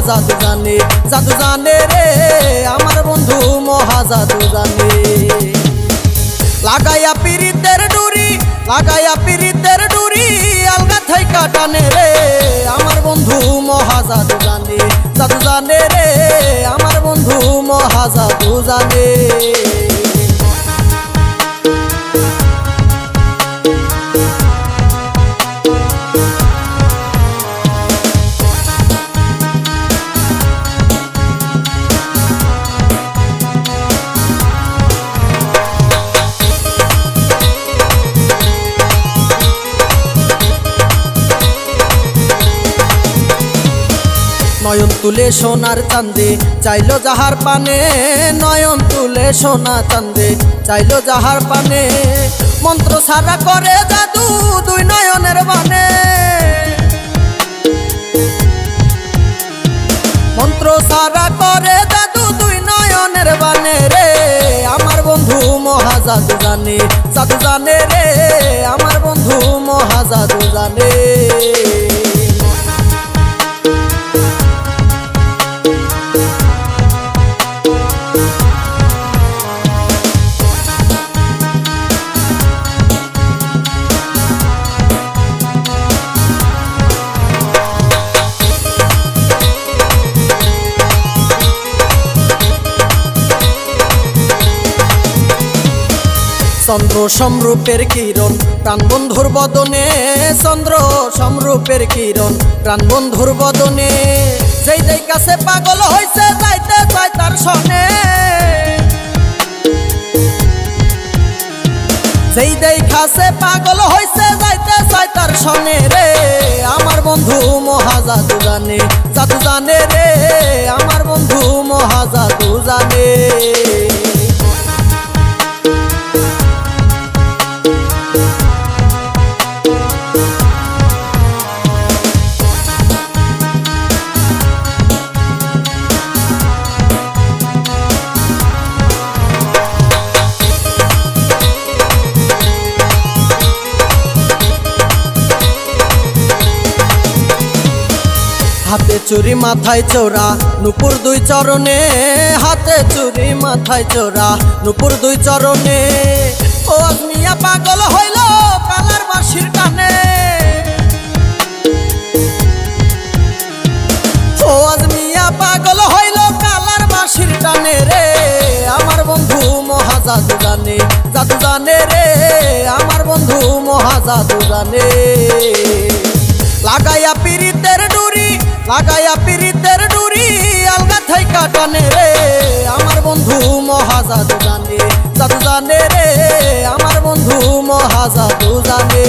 জাদু জানে রে আমার বন্ধু মহা জাদু জানে। লাগাইয়া পিরিতের ডুরি আলগা থাইকা টানে রে আমার বন্ধু মহা জাদু জানে রে আমার বন্ধু মহা জাদু জানে। নয়ন তুলে সোনার চাঁদে চাইলো যাহার পানে, নয়ন তুলে সোনা চাঁদে চাইলো যাহার পানে, মন্ত্র সারা করে জাদু দুই নয়নের বানে, মন্ত্র সারা করে জাদু দুই নয়নের বানে রে আমার বন্ধু মহা জাদু জানে রে আমার বন্ধু মহা জাদু জানে। চন্দ্র সমরূপের কিরণ প্রাণবন্ধুর বদনে, চন্দ্র সমরূপের কিরণ প্রাণবন্ধুর বদনে, যেই যেই কাছে পাগল হইছে যাইতে চায় তার সনে, যেই যেই কাছে পাগল হইছে যাইতে চায় তার সনে রে আমার বন্ধু মহা জাদু জানে রে আমার বন্ধু মহা জাদু জানে। হাতে চুরি মাথায় চোরা নুপুর দুই চরণে, হাতে চুরি মাথায় চোরা নুপুর দুই চরণে, ও মিয়া পাগল হইল কালার বাঁশির টানে, ও মিয়া পাগল হইল কালার বাঁশির টানে রে আমার বন্ধু মহা জাদু জানে রে আমার বন্ধু মহা জাদু জানে। লাগাইয়া পিরিতের ডুরি আলগা থাইকা টানে রে আমার বন্ধু মহা জাদু জানে রে আমার বন্ধু মহা জাদু জানে।